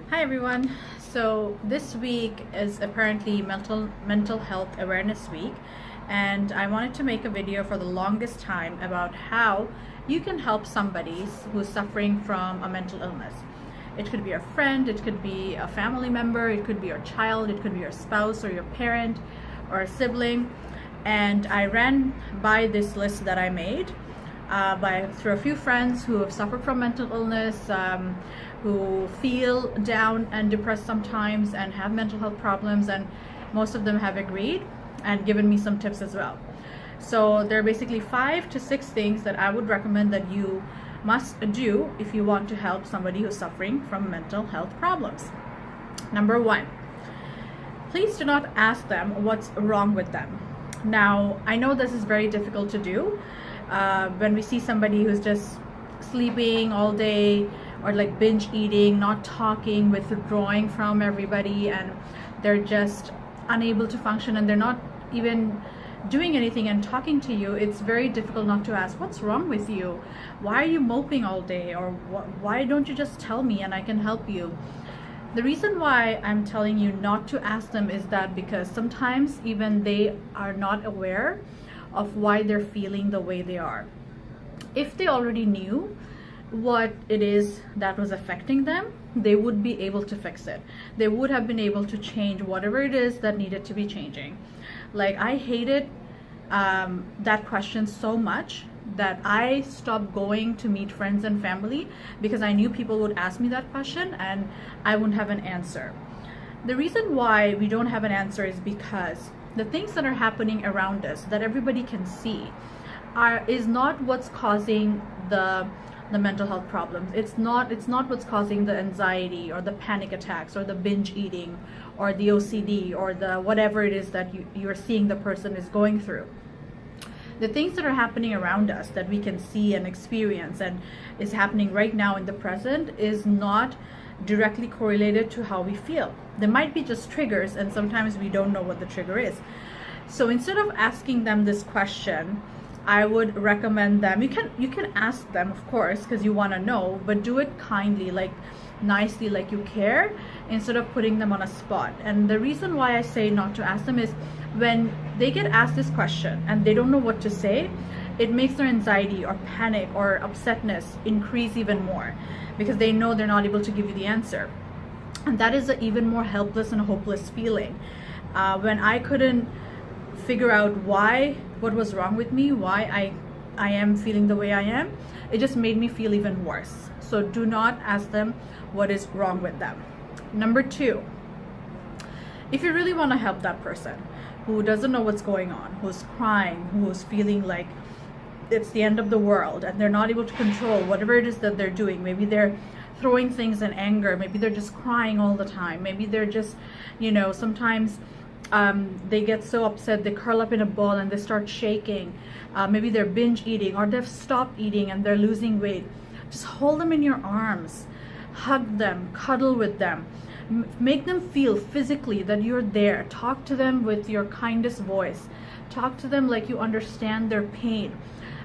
Hi everyone. So this week is apparently mental health awareness week, and I wanted to make a video for the longest time about how you can help somebody who's suffering from a mental illness. It could be a friend, it could be a family member, it could be your child, it could be your spouse or your parent or a sibling. And I ran by this list that I made through a few friends who have suffered from mental illness, who feel down and depressed sometimes and have mental health problems, and most of them have agreed and given me some tips as well. So there are basically 5 to 6 things that I would recommend that you must do if you want to help somebody who's suffering from mental health problems. Number 1, please do not ask them what's wrong with them. Now, I know this is very difficult to do when we see somebody who's just sleeping all day, or like binge eating, not talking, withdrawing from everybody, and they're just unable to function and they're not even doing anything and talking to you. It's very difficult not to ask, what's wrong with you? Why are you moping all day? Or why don't you just tell me and I can help you? The reason why I'm telling you not to ask them is that because sometimes even they are not aware of why they're feeling the way they are. If they already knew what it is that was affecting them, they would be able to fix it. They would have been able to change whatever it is that needed to be changing. Like, I hated that question so much that I stopped going to meet friends and family because I knew people would ask me that question and I wouldn't have an answer. The reason why we don't have an answer is because the things that are happening around us that everybody can see is not what's causing the mental health problems. It's not what's causing the anxiety or the panic attacks or the binge eating or the OCD or the whatever it is that you're seeing the person is going through. The things that are happening around us that we can see and experience and is happening right now in the present is not directly correlated to how we feel. There might be just triggers, and sometimes we don't know what the trigger is. So instead of asking them this question, I would recommend them, you can ask them, of course, because you want to know, but do it kindly, like nicely, like you care, instead of putting them on a spot. And the reason why I say not to ask them is when they get asked this question and they don't know what to say, it makes their anxiety or panic or upsetness increase even more because they know they're not able to give you the answer. And that is an even more helpless and hopeless feeling. When I couldn't figure out what was wrong with me, why I am feeling the way I am, it just made me feel even worse. So do not ask them what is wrong with them. Number 2, if you really want to help that person who doesn't know what's going on, who's crying, who's feeling like it's the end of the world and they're not able to control whatever it is that they're doing, maybe they're throwing things in anger, maybe they're just crying all the time, maybe they're just, sometimes they get so upset they curl up in a ball and they start shaking. Maybe they're binge eating or they've stopped eating and they're losing weight. Just hold them in your arms, hug them, cuddle with them, make them feel physically that you're there. Talk to them with your kindest voice. Talk to them like you understand their pain.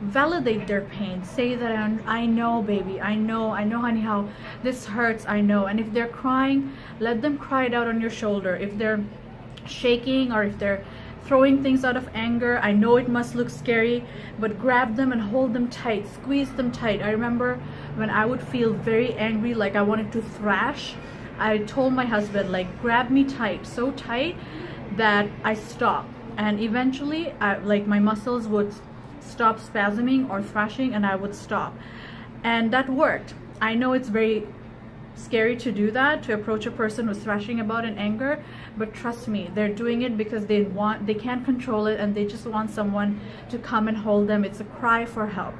Validate their pain. Say that I know, baby, I know honey, how this hurts, I know. And if they're crying, let them cry it out on your shoulder. If they're shaking or if they're throwing things out of anger, I know it must look scary, but grab them and hold them tight, squeeze them tight. I remember when I would feel very angry, like I wanted to thrash, I told my husband, like, grab me tight, so tight that I stop, and eventually my muscles would stop spasming or thrashing and I would stop, and that worked. I know it's very scary to do that, to approach a person who's thrashing about in anger, but trust me, they're doing it because they can't control it and they just want someone to come and hold them. It's a cry for help.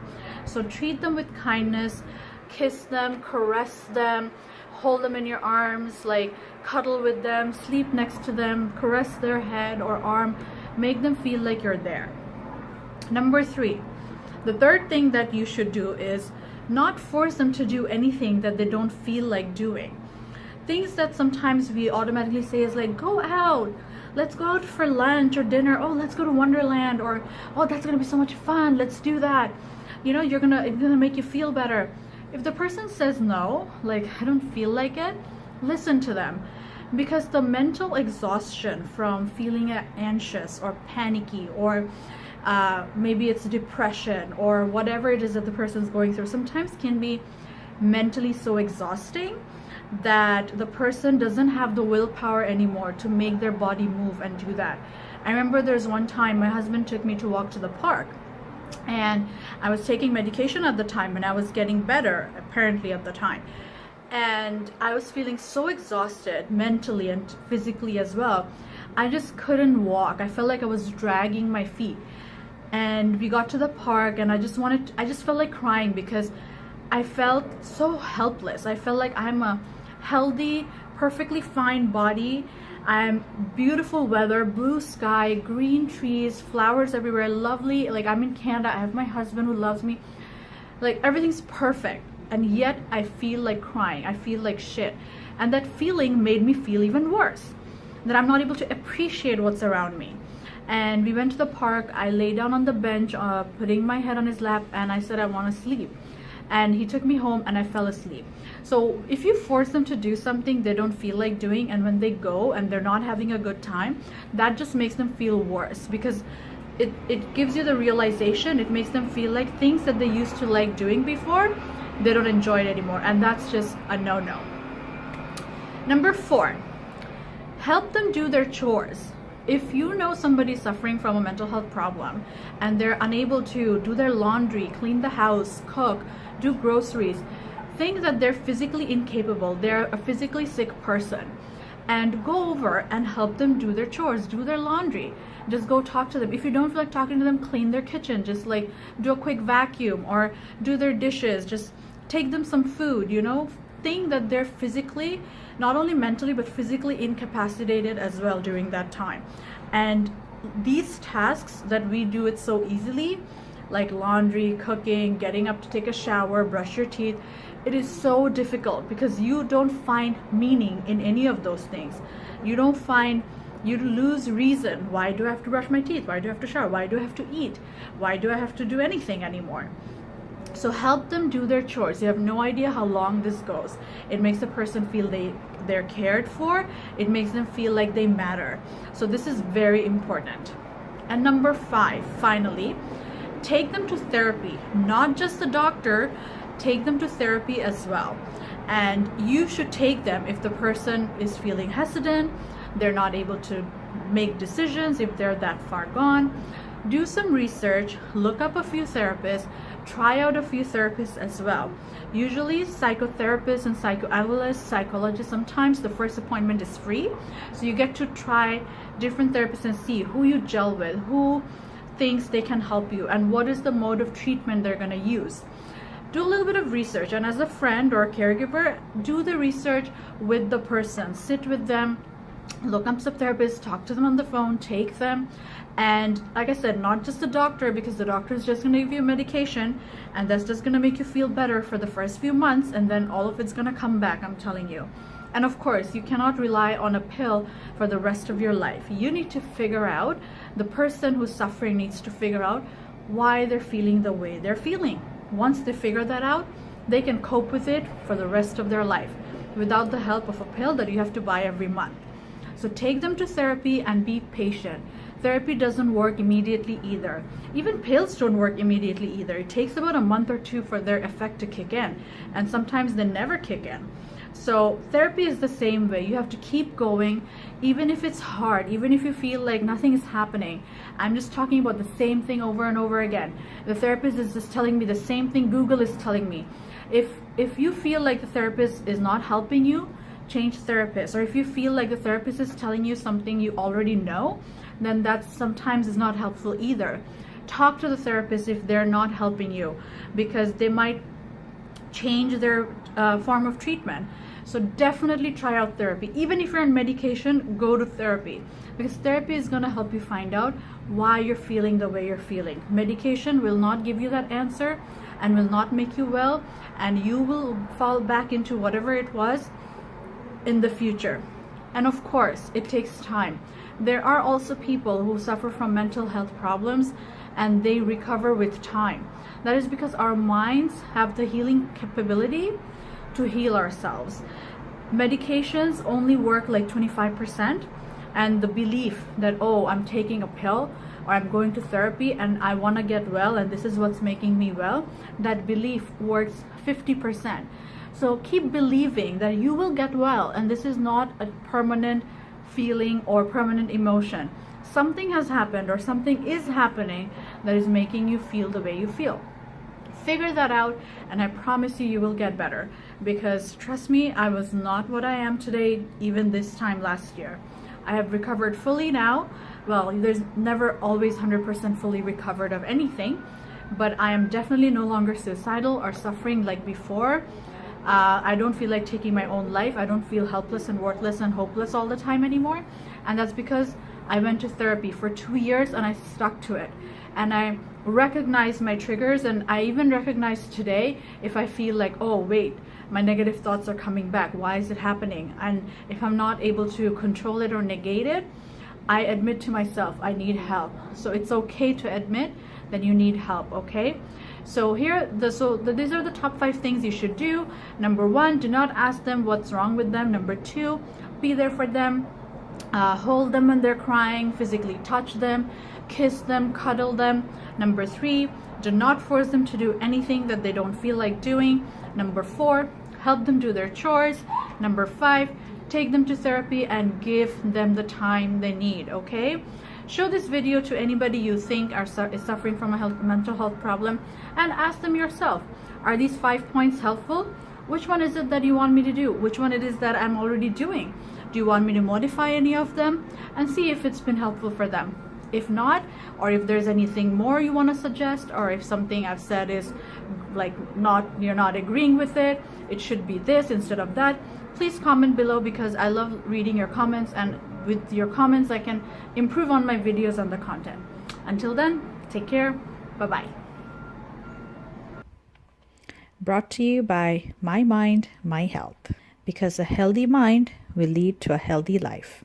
So treat them with kindness, kiss them, caress them, hold them in your arms, like cuddle with them, sleep next to them, caress their head or arm, make them feel like you're there. Number 3, the third thing that you should do is not force them to do anything that they don't feel like doing. Things that sometimes we automatically say is like, go out, let's go out for lunch or dinner, oh, let's go to Wonderland, or oh, that's gonna be so much fun, let's do that. It's gonna make you feel better. If the person says no, like, I don't feel like it, Listen to them, because the mental exhaustion from feeling anxious or panicky, or maybe it's depression or whatever it is that the person's going through, sometimes can be mentally so exhausting that the person doesn't have the willpower anymore to make their body move and do that. I remember there's one time my husband took me to walk to the park, and I was taking medication at the time, and I was getting better apparently at the time, and I was feeling so exhausted mentally and physically as well. I just couldn't walk. I felt like I was dragging my feet. And we got to the park, and I just felt like crying, because I felt so helpless. I felt like I'm a healthy, perfectly fine body. I'm beautiful weather, blue sky, green trees, flowers everywhere, lovely. Like, I'm in Canada. I have my husband who loves me. Like, everything's perfect. And yet I feel like crying. I feel like shit. And that feeling made me feel even worse, that I'm not able to appreciate what's around me. And we went to the park. I lay down on the bench, putting my head on his lap, and I said I want to sleep. And he took me home, and I fell asleep. So if you force them to do something they don't feel like doing, and when they go and they're not having a good time, that just makes them feel worse, because it gives you the realization, it makes them feel like things that they used to like doing before, they don't enjoy it anymore, and that's just a no-no. Number 4, help them do their chores. If you know somebody suffering from a mental health problem and they're unable to do their laundry, clean the house, cook, do groceries, think that they're physically incapable, they're a physically sick person, and go over and help them do their chores, do their laundry. Just go talk to them. If you don't feel like talking to them, clean their kitchen. Just like do a quick vacuum or do their dishes. Just take them some food, think that they're physically, not only mentally, but physically incapacitated as well during that time. And these tasks that we do it so easily, like laundry, cooking, getting up to take a shower, brush your teeth, it is so difficult because you don't find meaning in any of those things. You lose reason. Why do I have to brush my teeth? Why do I have to shower? Why do I have to eat? Why do I have to do anything anymore? So help them do their chores. You have no idea how long this goes. It makes the person feel they're cared for. It makes them feel like they matter. So this is very important. And number 5, finally, take them to therapy. Not just the doctor, take them to therapy as well. And you should take them if the person is feeling hesitant, they're not able to make decisions, if they're that far gone. Do some research, look up a few therapists, try out a few therapists as well. Usually psychotherapists and psychoanalysts, psychologists, sometimes the first appointment is free. So you get to try different therapists and see who you gel with, who thinks they can help you, and what is the mode of treatment they're going to use. Do a little bit of research, and as a friend or a caregiver, do the research with the person. Sit with them, look up some therapists, talk to them on the phone, take them. And like I said, not just the doctor, because the doctor is just going to give you medication and that's just going to make you feel better for the first few months, and then all of it's going to come back, I'm telling you. And of course, you cannot rely on a pill for the rest of your life. You need to figure out, the person who's suffering needs to figure out why they're feeling the way they're feeling. Once they figure that out, they can cope with it for the rest of their life without the help of a pill that you have to buy every month. So take them to therapy and be patient. Therapy doesn't work immediately either. Even pills don't work immediately either. It takes about a month or 2 for their effect to kick in, and sometimes they never kick in. So therapy is the same way. You have to keep going, even if it's hard, even if you feel like nothing is happening. I'm just talking about the same thing over and over again. The therapist is just telling me the same thing Google is telling me. If you feel like the therapist is not helping you, change therapists. Or if you feel like the therapist is telling you something you already know, then that sometimes is not helpful either. Talk to the therapist if they're not helping you, because they might change their form of treatment. So definitely try out therapy. Even if you're on medication, go to therapy, because therapy is going to help you find out why you're feeling the way you're feeling. Medication will not give you that answer and will not make you well, and you will fall back into whatever it was in the future. And of course, it takes time. There are also people who suffer from mental health problems and they recover with time. That is because our minds have the healing capability to heal ourselves. Medications only work like 25%, and the belief that, oh, I'm taking a pill or I'm going to therapy and I want to get well and this is what's making me well, that belief works 50%. So keep believing that you will get well, and this is not a permanent feeling or permanent emotion. Something has happened or something is happening that is making you feel the way you feel. Figure that out, and I promise you, you will get better. Because trust me, I was not what I am today, even this time last year. I have recovered fully now. Well, there's never always 100% fully recovered of anything, but I am definitely no longer suicidal or suffering like before. I don't feel like taking my own life. I don't feel helpless and worthless and hopeless all the time anymore. And that's because I went to therapy for 2 years and I stuck to it. And I recognize my triggers, and I even recognize today if I feel like, oh wait, my negative thoughts are coming back. Why is it happening? And if I'm not able to control it or negate it, I admit to myself I need help. So it's okay to admit that you need help, okay? So these are the top 5 things you should do. Number 1, do not ask them what's wrong with them. Number 2, be there for them. Hold them when they're crying, physically touch them, kiss them, cuddle them. Number 3, do not force them to do anything that they don't feel like doing. Number 4, help them do their chores. Number 5, take them to therapy and give them the time they need, okay? Show this video to anybody you think is suffering from a mental health problem, and ask them yourself, are these 5 points helpful? Which one is it that you want me to do? Which one it is that I'm already doing? Do you want me to modify any of them? And see if it's been helpful for them. If not, or if there's anything more you want to suggest, or if something I've said is like you're not agreeing with it, it should be this instead of that, please comment below, because I love reading your comments, and with your comments I can improve on my videos and the content. Until then, take care. Bye-bye. Brought to you by My Mind, My Health, because a healthy mind will lead to a healthy life.